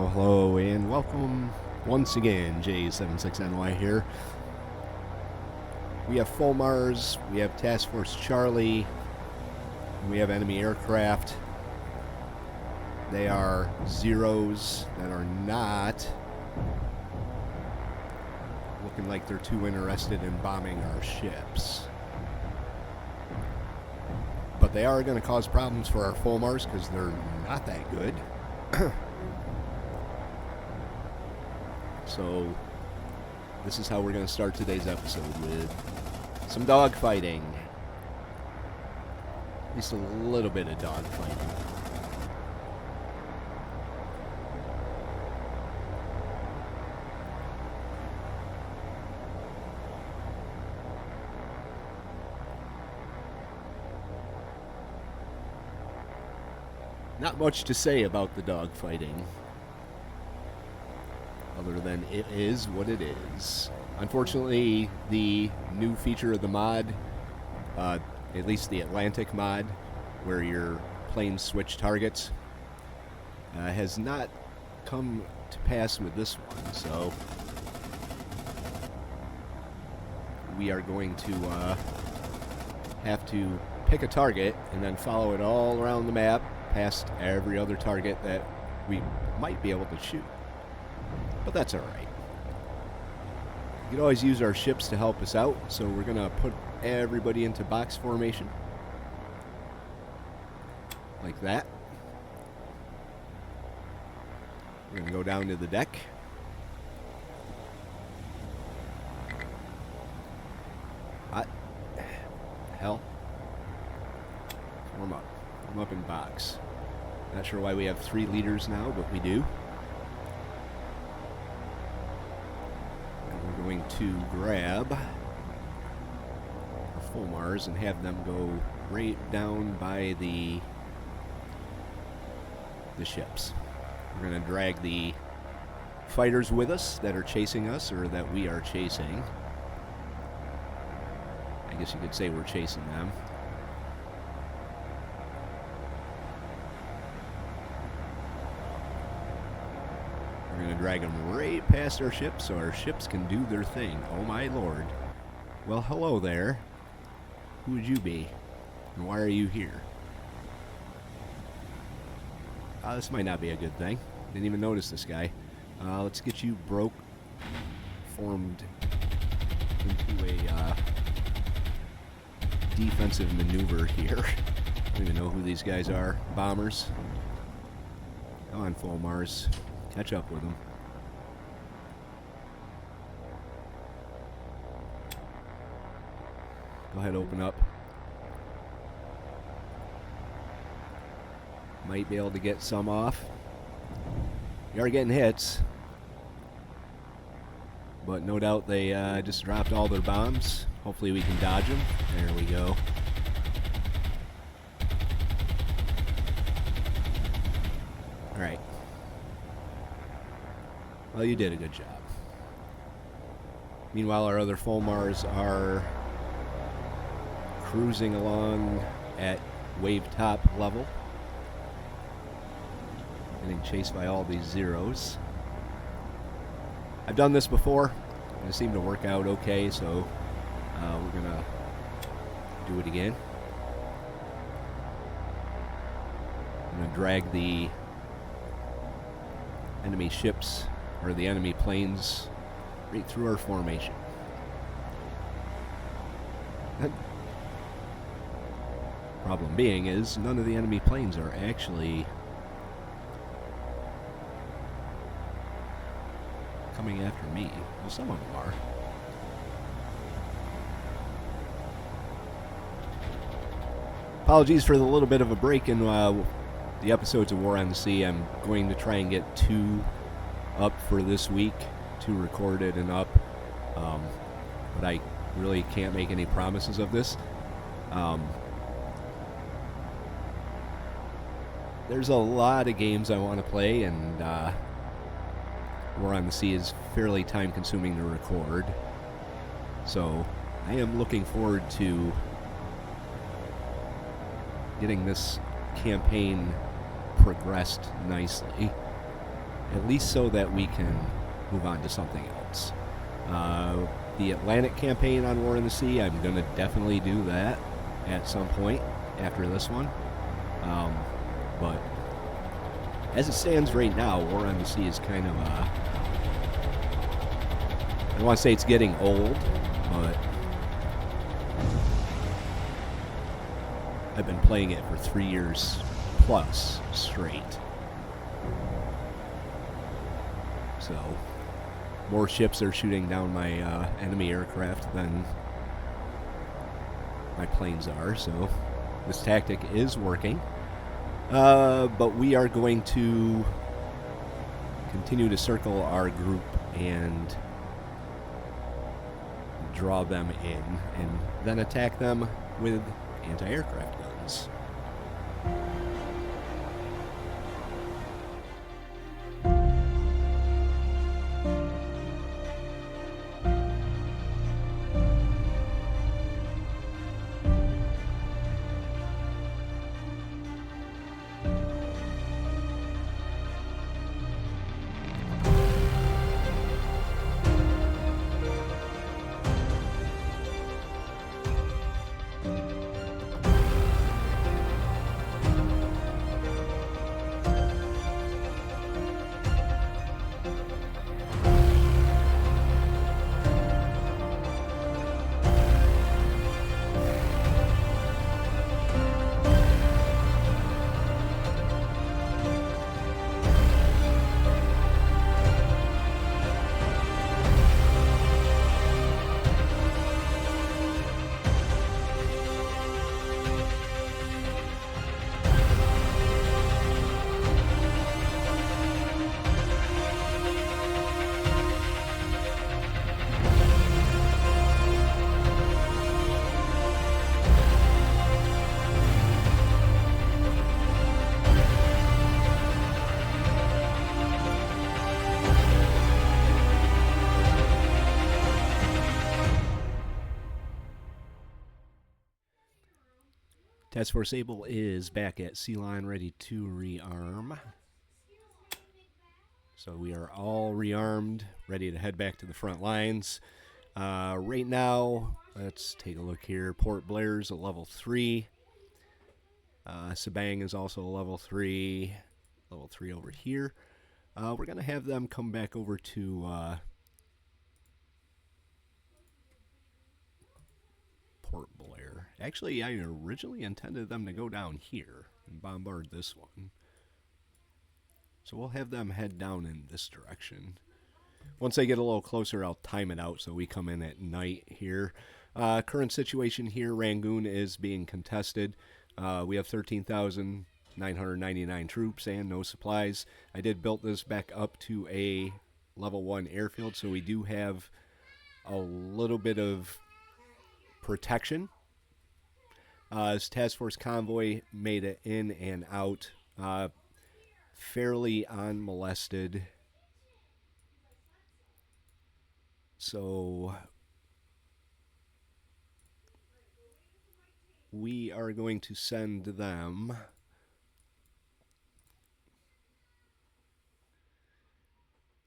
Well, hello and welcome once again, J76NY here. We have full Mars, we have Task Force Charlie, we have enemy aircraft. They are zeros that are not looking like they're too interested in bombing our ships. But they are going to cause problems for our full Mars because they're not that good. So, this is how we're going to start today's episode, with some dogfighting. At least a little bit of dogfighting. Not much to say about the dogfighting, other than it is what it is. Unfortunately, the new feature of the mod, at least the Atlantic mod, where your planes switch targets, has not come to pass with this one. So we are going to have to pick a target and then follow it all around the map, past every other target that we might be able to shoot. But that's alright. You can always use our ships to help us out, so we're going to put everybody into box formation. Like that. We're going to go down to the deck. What? Hell? Form up. Form up in box. Not sure why we have 3 leaders now, but we do. And we're going to grab our full Mars and have them go right down by the ships. We're going to drag the fighters with us that are chasing us, or that we are chasing. I guess you could say we're chasing them. We're going to drag them right past our ships so our ships can do their thing. Oh my lord. Well, hello there. Who would you be? And why are you here? This might not be a good thing. Didn't even notice this guy. Let's get you formed into a defensive maneuver here. I don't even know who these guys are. Bombers. Come on, full Mars. Catch up with them. Go ahead, open up. Might be able to get some off. We are getting hits. But no doubt they just dropped all their bombs. Hopefully we can dodge them. There we go. Alright. Well, you did a good job. Meanwhile, our other full Mars are cruising along at wave top level, getting chased by all these zeros. I've done this before, and it seemed to work out okay, so we're gonna do it again. I'm gonna drag the enemy ships, or the enemy planes, right through our formation. Problem being is, none of the enemy planes are actually coming after me. Well, some of them are. Apologies for the little bit of a break in the episodes of War on the Sea. I'm going to try and get 2 up for this week, 2 recorded and up, but I really can't make any promises of this. There's a lot of games I want to play, and War on the Sea is fairly time-consuming to record, so I am looking forward to getting this campaign progressed nicely. at least so that we can move on to something else. The Atlantic campaign on War in the Sea, I'm going to definitely do that at some point after this one. But as it stands right now, War on the Sea is kind of, I don't want to say it's getting old, but I've been playing it for 3 years plus straight. So, more ships are shooting down my enemy aircraft than my planes are, so this tactic is working. But we are going to continue to circle our group and draw them in, and then attack them with anti-aircraft guns. Task Force Able is back at Sea Line, ready to rearm. So we are all rearmed, ready to head back to the front lines. Right now, let's take a look here. Port Blair's a level 3. Sabang is also a level 3. Level 3 over here. We're going to have them come back over to Port Blair. Actually, I originally intended them to go down here and bombard this one. So we'll have them head down in this direction. Once they get a little closer, I'll time it out so we come in at night here. Current situation here, Rangoon is being contested. We have 13,999 troops and no supplies. I did build this back up to a level 1 airfield, so we do have a little bit of protection. This Task Force Convoy made it in and out fairly unmolested. So we are going to send them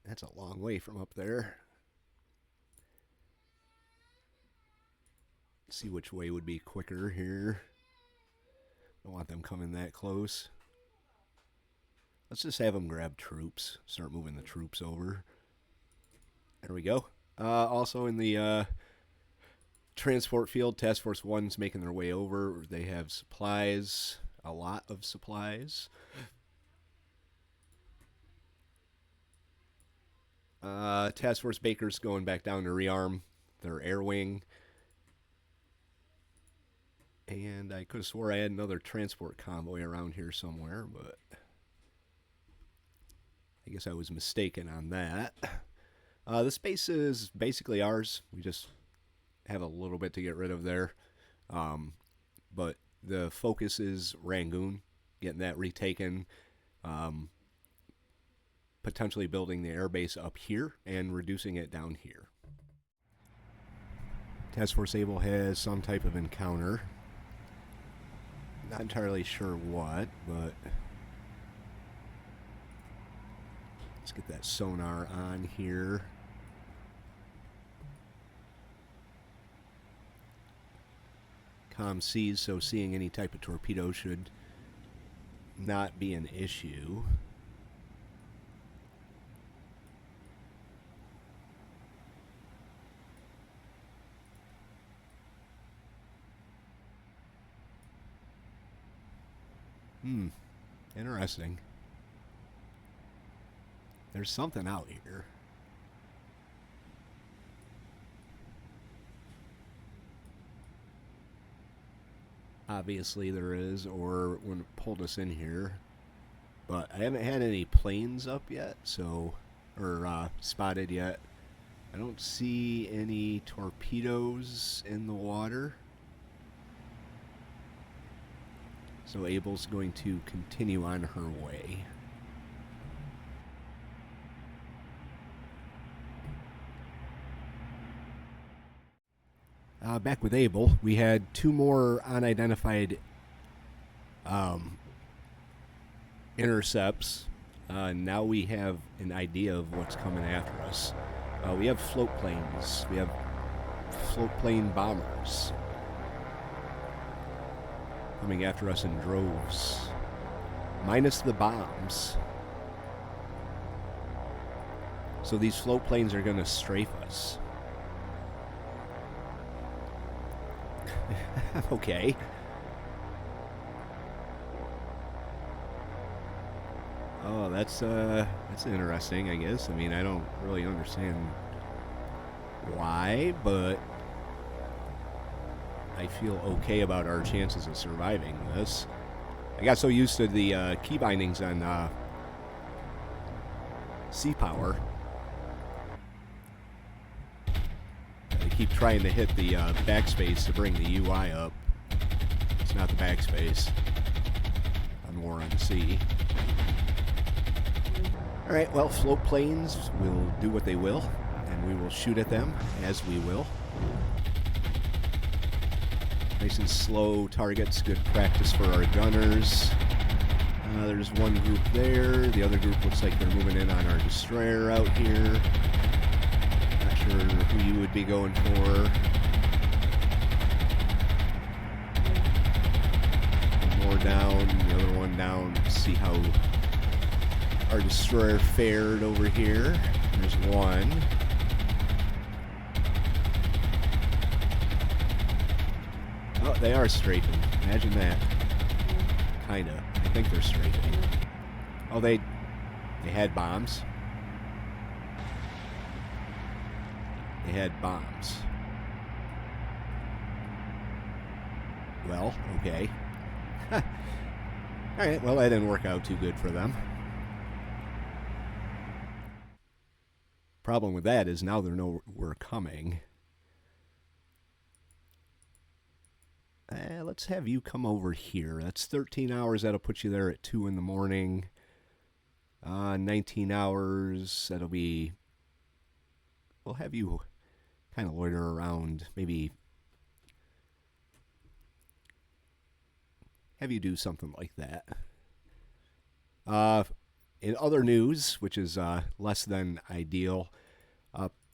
that's a long way from up there. See which way would be quicker here. Don't want them coming that close. Let's just have them grab troops. Start moving the troops over. There we go. Also in the transport field, Task Force 1's making their way over. They have supplies. A lot of supplies. Task Force Baker's going back down to rearm their air wing. And I could have swore I had another transport convoy around here somewhere, but I guess I was mistaken on that. The space is basically ours. We just have a little bit to get rid of there. But the focus is Rangoon, getting that retaken, potentially building the airbase up here and reducing it down here. Task Force Able has some type of encounter. Not entirely sure what, but Let's get that sonar on here. COM-Cs, so seeing any type of torpedo should not be an issue. Interesting. There's something out here. Obviously there is, or when it pulled us in here. But I haven't had any planes up yet, so, or spotted yet. I don't see any torpedoes in the water. So Abel's going to continue on her way. Back with Abel, we had 2 more unidentified intercepts. Now we have an idea of what's coming after us. We have float planes. We have float plane bombers coming after us in droves, minus the bombs. So these float planes are going to strafe us. Okay. Oh, that's interesting, I guess. I mean, I don't really understand why, but I feel okay about our chances of surviving this. I got so used to the key bindings on Sea Power. I keep trying to hit the backspace to bring the UI up. It's not the backspace on War on the Sea. Alright, well, float planes will do what they will, and we will shoot at them as we will. Nice and slow targets, good practice for our gunners. There's one group there. The other group looks like they're moving in on our destroyer out here. Not sure who you would be going for. One more down, the other one down. See how our destroyer fared over here. There's one. Oh, they are strafing. Imagine that. Kinda. I think they're strafing. Oh, they had bombs. They had bombs. Well, okay. Alright, well, that didn't work out too good for them. Problem with that is now they know we're coming. Let's have you come over here. That's 13 hours. That'll put you there at 2 in the morning. 19 hours. That'll be... We'll have you kind of loiter around. Maybe have you do something like that. In other news, which is less than ideal,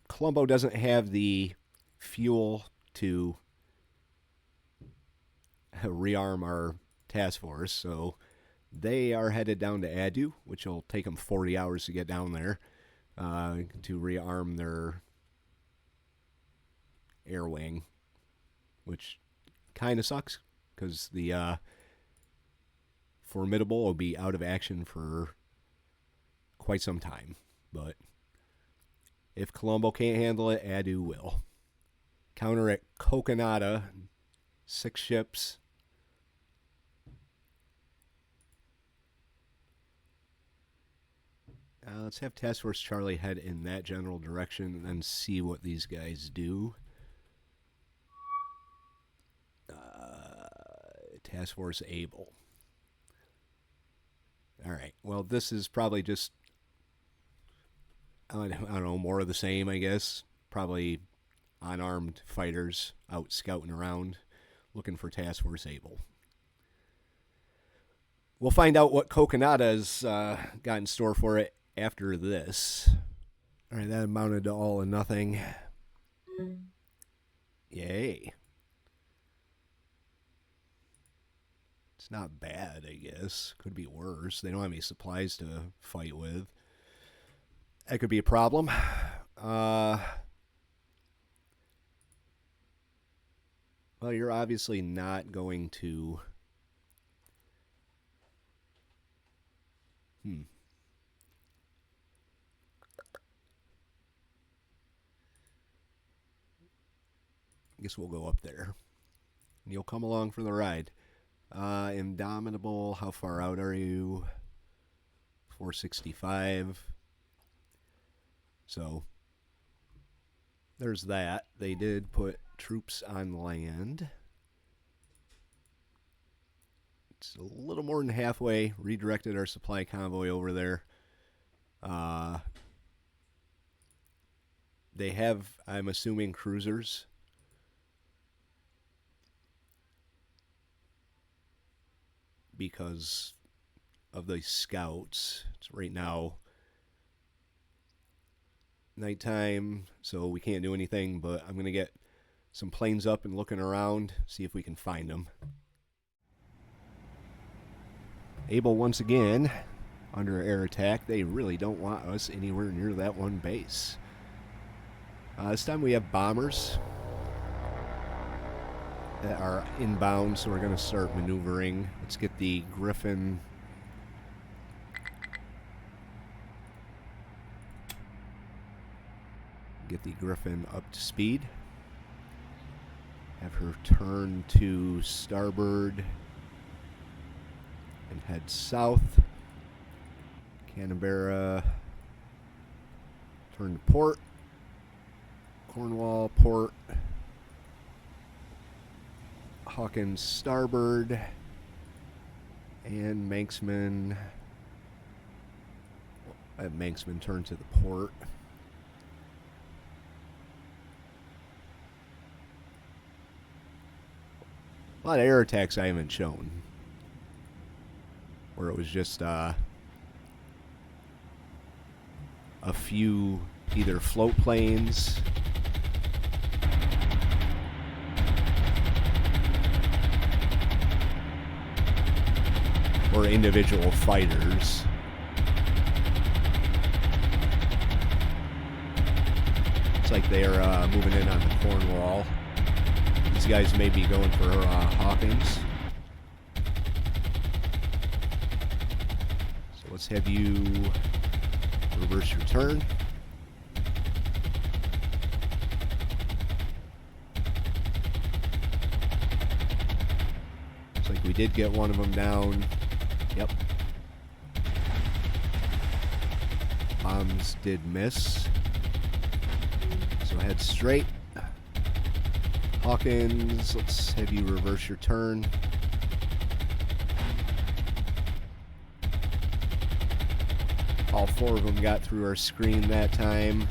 Colombo doesn't have the fuel to rearm our task force, so they are headed down to Adu, which will take them 40 hours to get down there to rearm their air wing, which kind of sucks because the Formidable will be out of action for quite some time. But if Colombo can't handle it, Adu will. Counter at Coconada, 6 ships. Let's have Task Force Charlie head in that general direction and then see what these guys do. Task Force Able. Alright, well, this is probably just, I don't know, more of the same, I guess. Probably unarmed fighters out scouting around, looking for Task Force Able. We'll find out what Coconada's got in store for it after this. All right, that amounted to all or nothing. Yay. It's not bad, I guess. Could be worse. They don't have any supplies to fight with. That could be a problem. Well, you're obviously not going to... I guess we'll go up there. And you'll come along for the ride. Indomitable, how far out are you? 465. So, there's that. They did put troops on land. It's a little more than halfway. Redirected our supply convoy over there. They have, I'm assuming, cruisers. Because of the scouts. It's right now nighttime, so we can't do anything, but I'm going to get some planes up and looking around, see if we can find them. Able once again, under air attack. They really don't want us anywhere near that one base. This time we have bombers that are inbound, so we're going to start maneuvering. Let's get the Griffin. Get the Griffin up to speed. Have her turn to starboard and head south. Canberra, turn to port. Cornwall, port. Hawkins, starboard. And Manxman. Have Manxman turn to the port. A lot of air attacks I haven't shown. Where it was just a few either float planes or individual fighters. It's like they're moving in on the Cornwall. These guys may be going for Hawkins. So let's have you reverse your turn. Looks like we did get one of them down. Yep. Bombs did miss. So head straight. Hawkins, let's have you reverse your turn. All four of them got through our screen that time.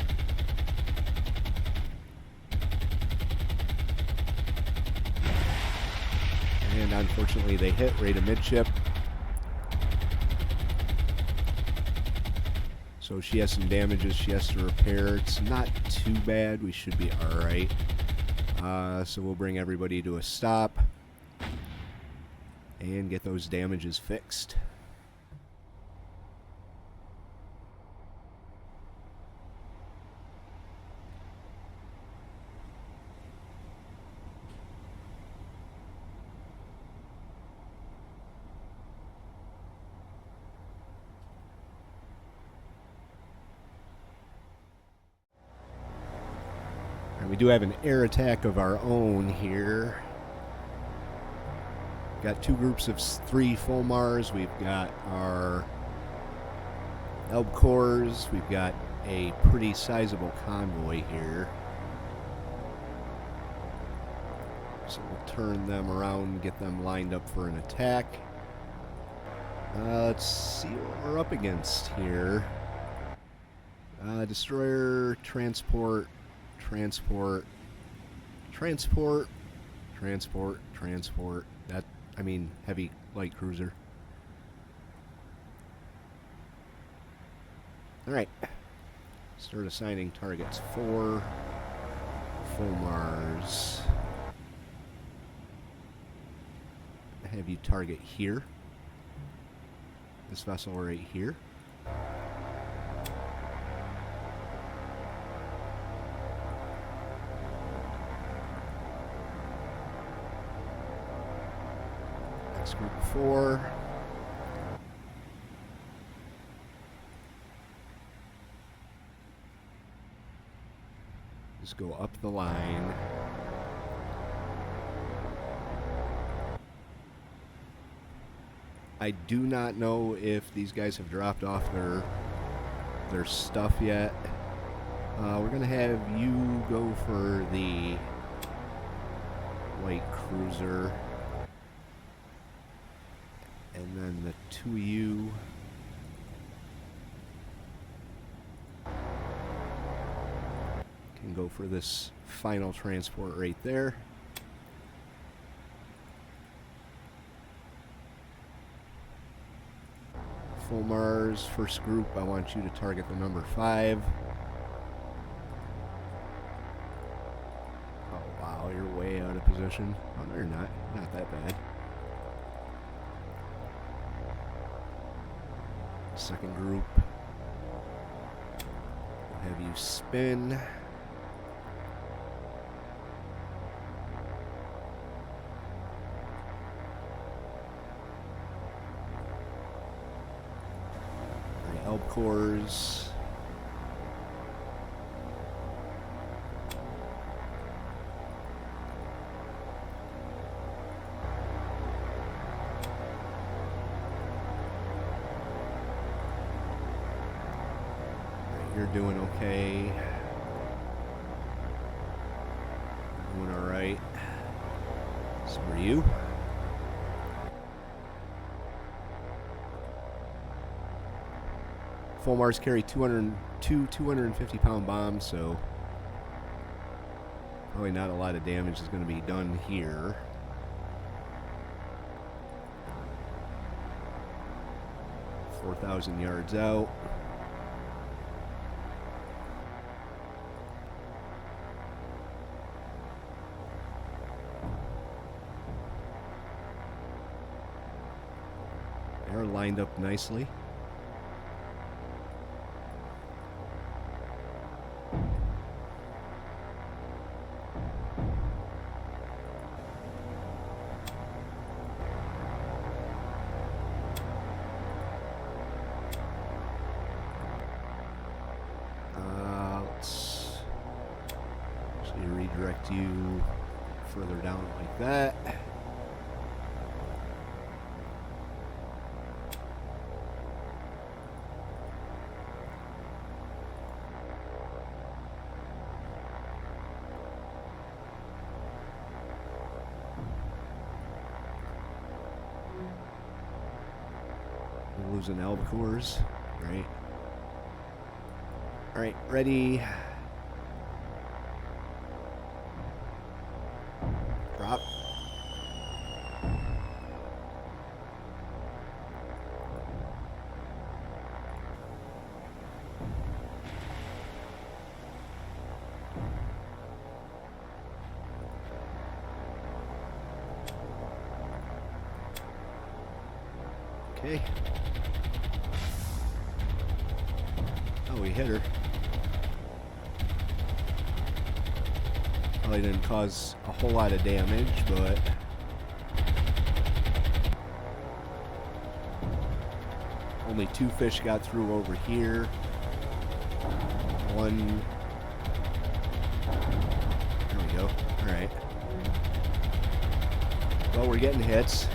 And unfortunately they hit right amidship. So she has some damages she has to repair. It's not too bad. We should be alright. So we'll bring everybody to a stop and get those damages fixed. We do have an air attack of our own here. Got two groups of 3 Fulmars. We've got our Elbcors. We've got a pretty sizable convoy here. So we'll turn them around and get them lined up for an attack. Let's see what we're up against here. Destroyer, transport, transport, transport, transport, transport. That, I mean, heavy, light cruiser. Alright. Start assigning targets. 4 Fulmars. Have you target here. This vessel right here. Next group of 4. Just go up the line. I do not know if these guys have dropped off their stuff yet. We're gonna have you go for the light cruiser, and then the 2 of you can go for this final transport right there. Fulmars, first group, I want you to target the number 5. Oh wow, you're way out of position. Oh no, you're not. Not that bad. Second group, we'll have you spin. Cores. You're doing okay. Doing all right. So are you. Fulmars carry 250-pound bombs, so probably not a lot of damage is going to be done here. "4,000 yards out. They're lined up nicely. Redirect you further down like that. We're losing albacores, right? All right, ready. Drop. Okay. Oh, we hit her. Probably didn't cause a whole lot of damage, but only 2 fish got through over here. 1. There we go. All right. Well, we're getting hits.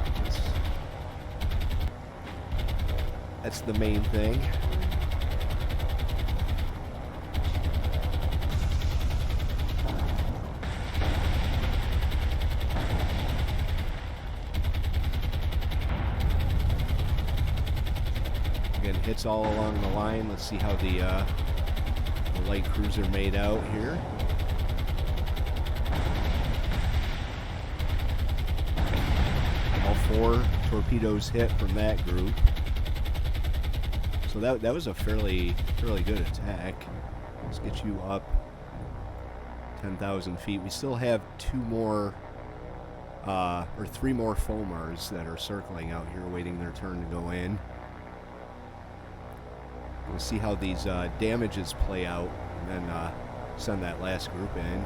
That's the main thing. Again, hits all along the line. Let's see how the light cruiser made out here. All 4 torpedoes hit from that group. So that was a fairly good attack. Let's get you up 10,000 feet. We still have two more, or three more foamers that are circling out here, waiting their turn to go in. We'll see how these damages play out, and then send that last group in.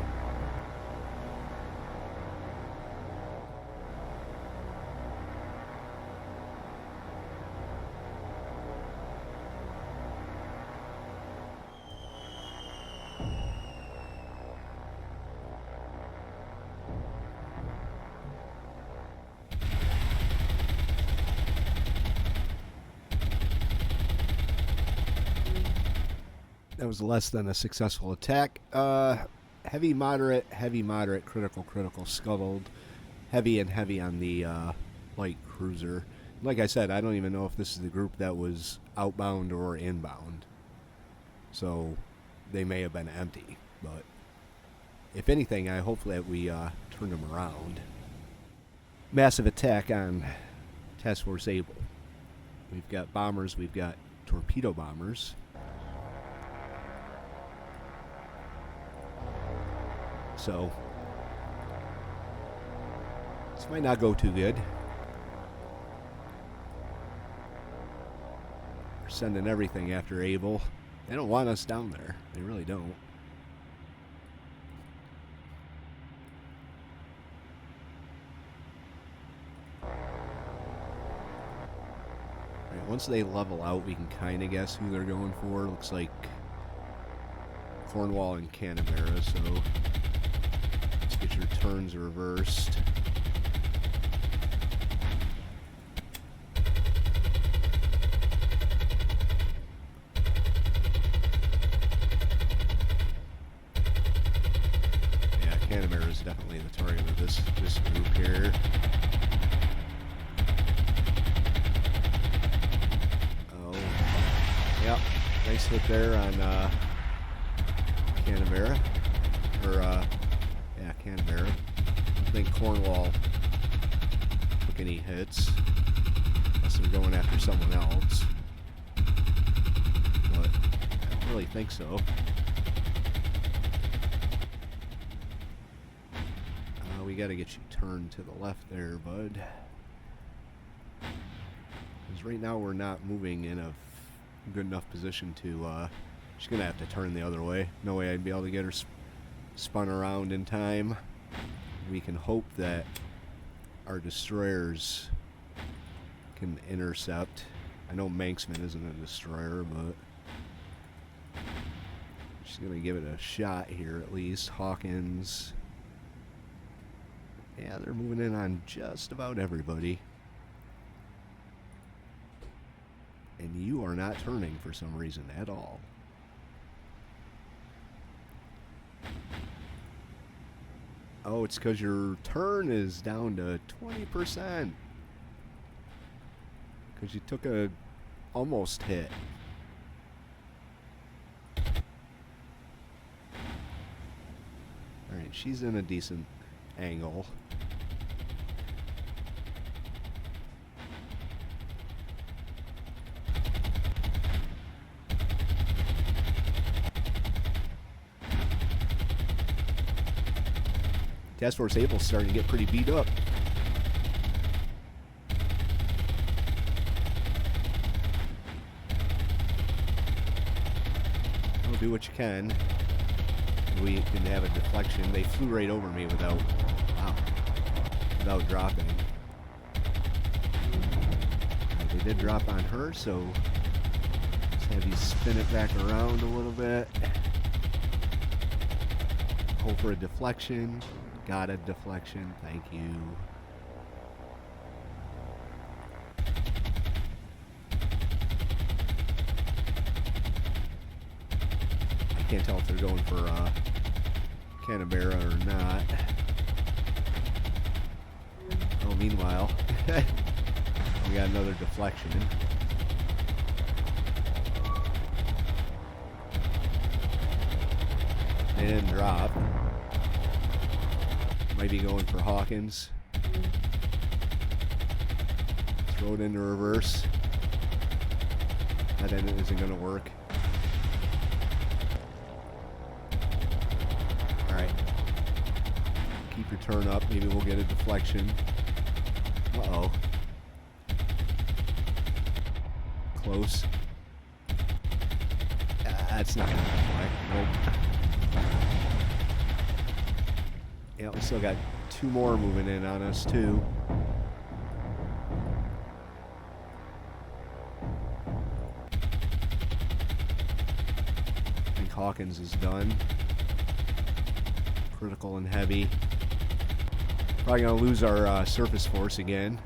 That was less than a successful attack. Heavy, moderate, critical, scuttled. Heavy and heavy on the light cruiser. Like I said, I don't even know if this is the group that was outbound or inbound. So they may have been empty. But if anything, I hope that we turn them around. Massive attack on Task Force Able. We've got bombers, we've got torpedo bombers. So, this might not go too good. We're sending everything after Able. They don't want us down there. They really don't. Alright, once they level out, we can kind of guess who they're going for. Looks like Cornwall and Canberra, so get your turns reversed. Yeah, Canberra is definitely the target of this group here. Oh, yep, nice hit there on Canberra, or Canberra. I don't think Cornwall took any hits, unless they're going after someone else. But I don't really think so. We got to get you turned to the left there, bud. Because right now we're not moving in a good enough position to. She's gonna have to turn the other way. No way I'd be able to get her spun around in time. We can hope that our destroyers can intercept. I know Manxman isn't a destroyer, but she's going to give it a shot here at least. Hawkins. Yeah, they're moving in on just about everybody. And you are not turning for some reason at all. Oh, it's because your turn is down to 20%. Because you took a almost hit. Alright, she's in a decent angle. Task Force Able's starting to get pretty beat up. Well, do what you can. We can have a deflection. They flew right over me without dropping. They did drop on her, so let's have you spin it back around a little bit. Hope for a deflection. Got a deflection, thank you. I can't tell if they're going for Canberra or not. Oh, meanwhile, we got another deflection. They didn't drop. Might be going for Hawkins. Throw it into reverse. that isn't going to work. Alright. Keep your turn up. Maybe we'll get a deflection. Uh-oh. Close. That's not going to deflect. Nope. Yeah, we still got 2 more moving in on us, too. I think Hawkins is done. Critical and heavy. Probably going to lose our surface force again.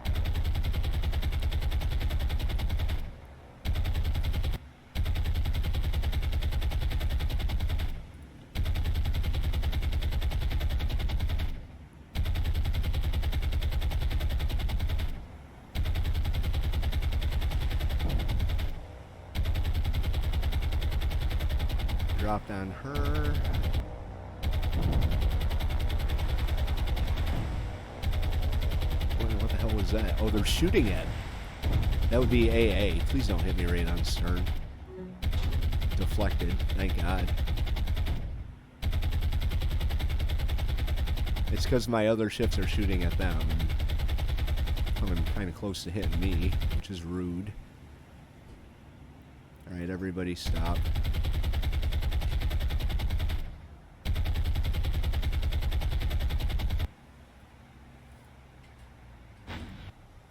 Dropped on her. What the hell was that? Oh, they're shooting at. That would be AA. Please don't hit me right on stern. Deflected. Thank God. It's because my other ships are shooting at them. Coming kind of close to hitting me, which is rude. Alright, everybody stop.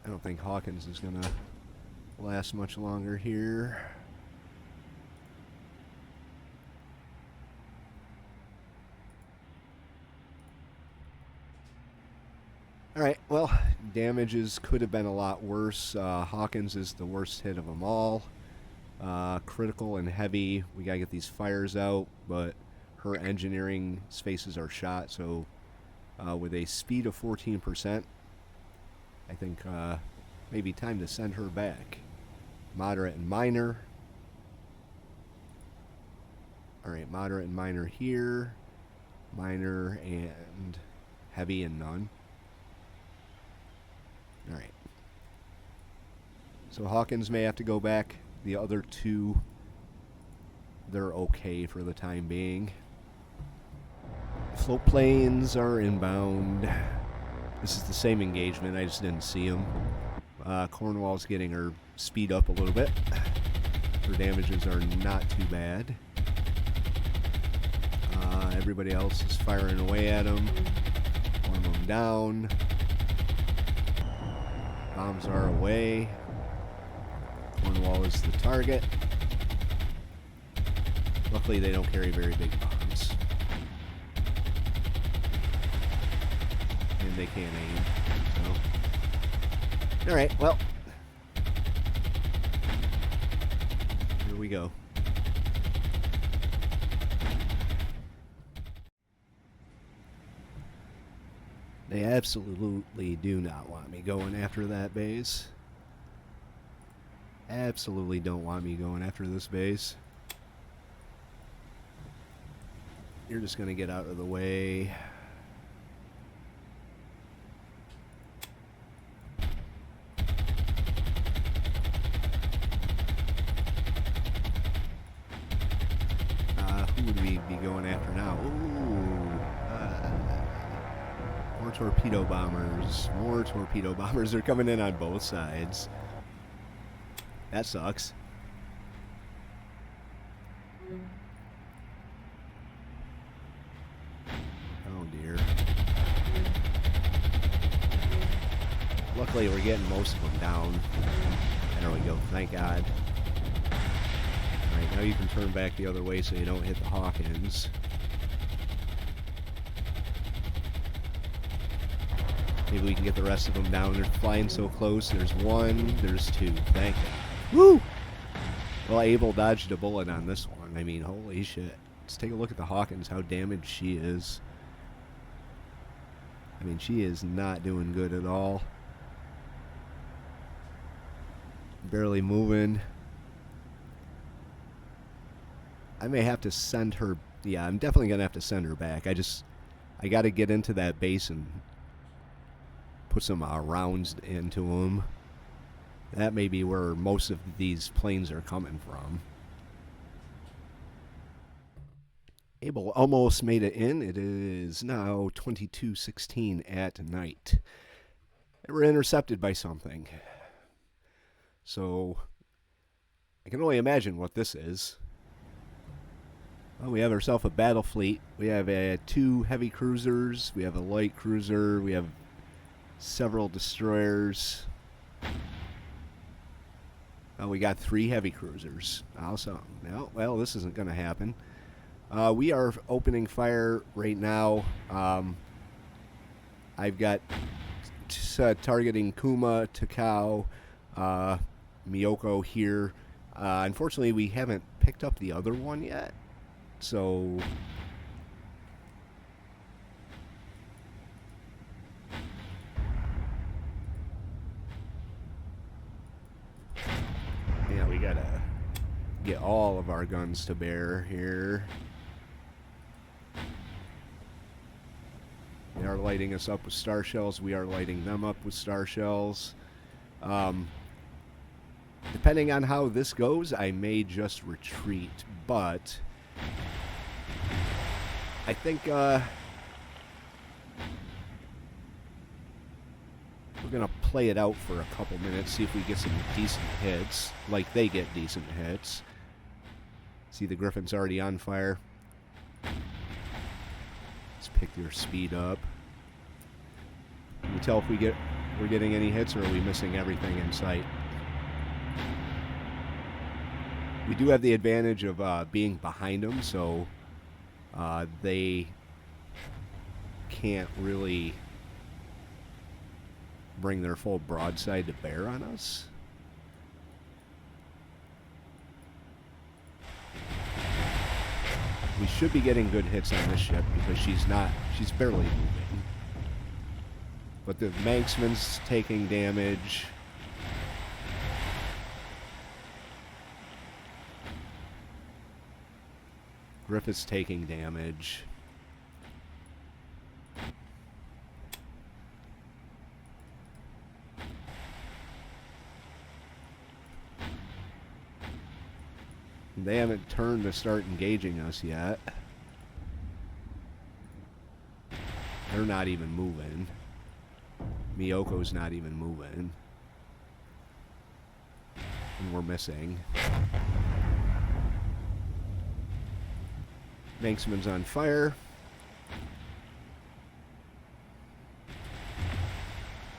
I don't think Hawkins is going to last much longer here. Alright, well, damages could have been a lot worse. Hawkins is the worst hit of them all. Critical and heavy. We got to get these fires out, but her engineering spaces are shot, so with a speed of 14%, I think maybe time to send her back. Moderate and minor. Alright, moderate and minor here. Minor and heavy and none. Alright. So Hawkins may have to go back. The other 2, they're okay for the time being. Float planes are inbound. This is the same engagement, I just didn't see them. Cornwall's getting her speed up a little bit. Her damages are not too bad. Everybody else is firing away at them. One of them down. Bombs are away. Cornwall is the target. Luckily they don't carry very big bombs. And they can't aim. So. Alright, well. Here we go. They absolutely do not want me going after that base. Absolutely don't want me going after this base. You're just going to get out of the way. Who would we be going after now? Ooh. More torpedo bombers. More torpedo bombers. They're coming in on both sides. That sucks. Oh dear. Luckily we're getting most of them down. There we go, thank God. Alright, now you can turn back the other way so you don't hit the Hawkins. Maybe we can get the rest of them down. They're flying so close. There's 1, there's 2. Thank God. Woo! Well, Abel dodged a bullet on this one. I mean, holy shit. Let's take a look at the Hawkins, how damaged she is. I mean, she is not doing good at all. Barely moving. I may have to send her... Yeah, I'm definitely going to have to send her back. I got to get into that base and put some rounds into them. That may be where most of these planes are coming from. Able almost made it in. It is now 22:16 at night. They were intercepted by something. So I can only imagine what this is. Well, we have ourselves a battle fleet. We have 2 heavy cruisers. We have a light cruiser. We have several destroyers. Oh, we got 3 heavy cruisers. Awesome. No, well, this isn't going to happen. We are opening fire right now. I've got targeting Kuma, Takao, Miyoko here. Unfortunately, we haven't picked up the other one yet. So yeah, we gotta get all of our guns to bear here. They are lighting us up with star shells. We are lighting them up with star shells. Depending on how this goes, I may just retreat, but I think we're going to play it out for a couple minutes, see if we get some decent hits, like they get decent hits. See, the Griffin's already on fire. Let's pick their speed up. Can you tell if we're getting any hits, or are we missing everything in sight? We do have the advantage of being behind them, so they can't really bring their full broadside to bear on us. We should be getting good hits on this ship because she's barely moving. But the Manxman's taking damage. Griffith's taking damage. They haven't turned to start engaging us yet. They're not even moving. Miyoko's not even moving. And we're missing. Manxman's on fire.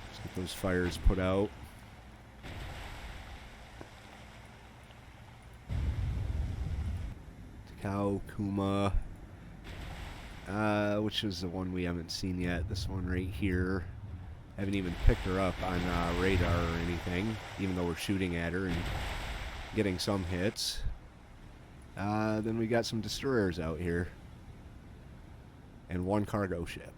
Let's get those fires put out. Takao, Kuma. Which is the one we haven't seen yet. This one right here. Haven't even picked her up on radar or anything, even though we're shooting at her and getting some hits. Then we got some destroyers out here. And 1 cargo ship.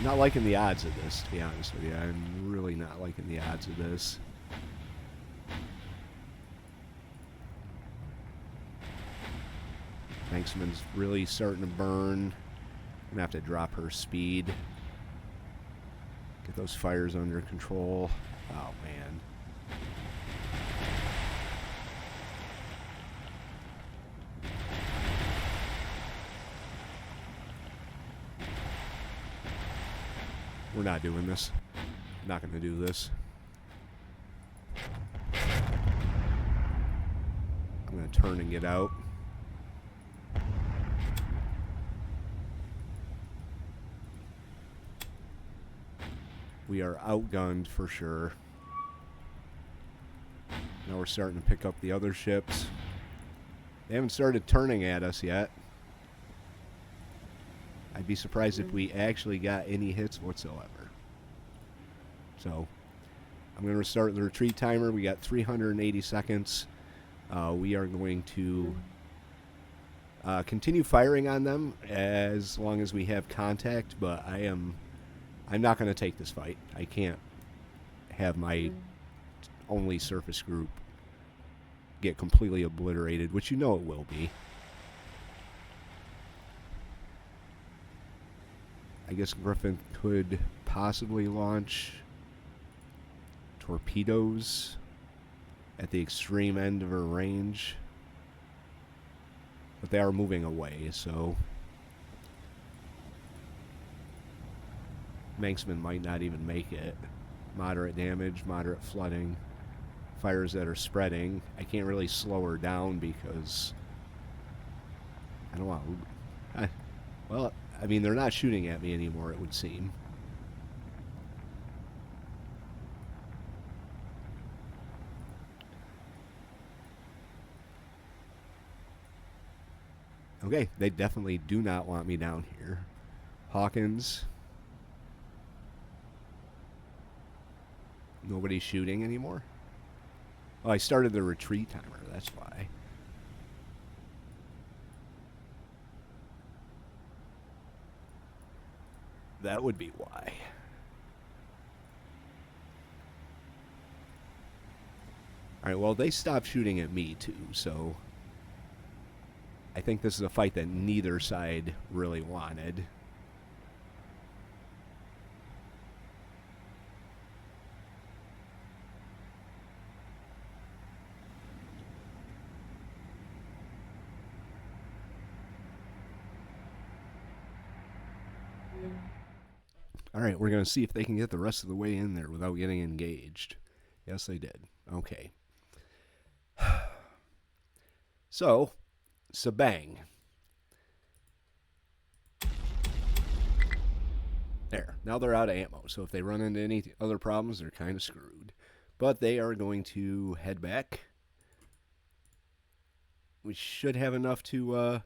Not liking the odds of this, to be honest with you. I'm really not liking the odds of this. Manxman's really starting to burn. Gonna have to drop her speed. Get those fires under control. Oh, man. We're not doing this. I'm not going to do this. I'm going to turn and get out. We are outgunned for sure. Now we're starting to pick up the other ships. They haven't started turning at us yet. I'd be surprised if we actually got any hits whatsoever. So, I'm going to restart the retreat timer. We got 380 seconds. We are going to continue firing on them as long as we have contact, but I'm not going to take this fight. I can't have my only surface group get completely obliterated, which you know it will be. I guess Griffin could possibly launch torpedoes at the extreme end of her range. But they are moving away, so Manxman might not even make it. Moderate damage, moderate flooding, fires that are spreading. I can't really slow her down because I don't want to. Well, I mean, they're not shooting at me anymore, it would seem. Okay, they definitely do not want me down here. Hawkins. Nobody's shooting anymore? Oh, I started the retreat timer, that's why. That would be why. Alright, well, they stopped shooting at me, too, so I think this is a fight that neither side really wanted. Alright, we're going to see if they can get the rest of the way in there without getting engaged. Yes, they did. Okay. So, Sabang. There. Now they're out of ammo, so if they run into any other problems, they're kind of screwed. But they are going to head back. We should have enough to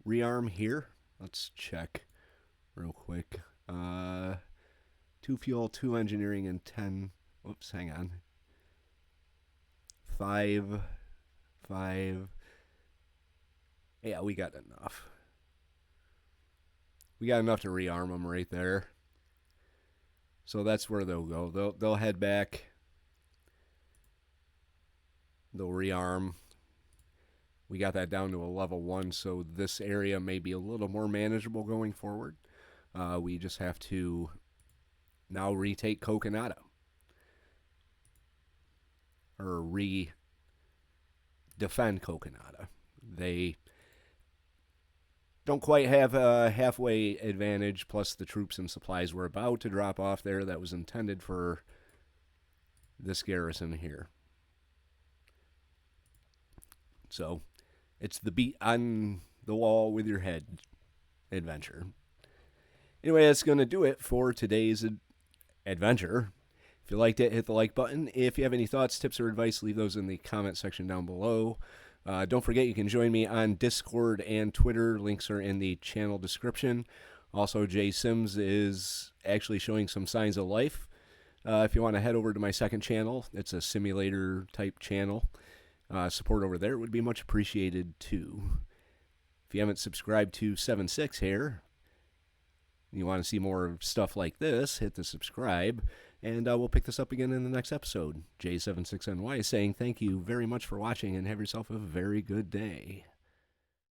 rearm here. Let's check real quick. 2 fuel, 2 engineering, and 10. Oops, hang on. 5. Yeah, we got enough. We got enough to rearm them right there. So that's where they'll go. They'll head back. They'll rearm. We got that down to a level 1, so this area may be a little more manageable going forward. We just have to now retake Coconada. Or defend Coconada. They don't quite have a halfway advantage, plus the troops and supplies were about to drop off there that was intended for this garrison here. So, it's the beat on the wall with your head adventure. Anyway, that's going to do it for today's adventure. If you liked it, hit the like button. If you have any thoughts, tips, or advice, leave those in the comment section down below. Don't forget you can join me on Discord and Twitter. Links are in the channel description. Also, Jay Sims is actually showing some signs of life. If you want to head over to my second channel, it's a simulator type channel. Support over there would be much appreciated too. If you haven't subscribed to 76 here, you want to see more stuff like this, hit the subscribe, and we'll pick this up again in the next episode. J76NY saying thank you very much for watching and have yourself a very good day.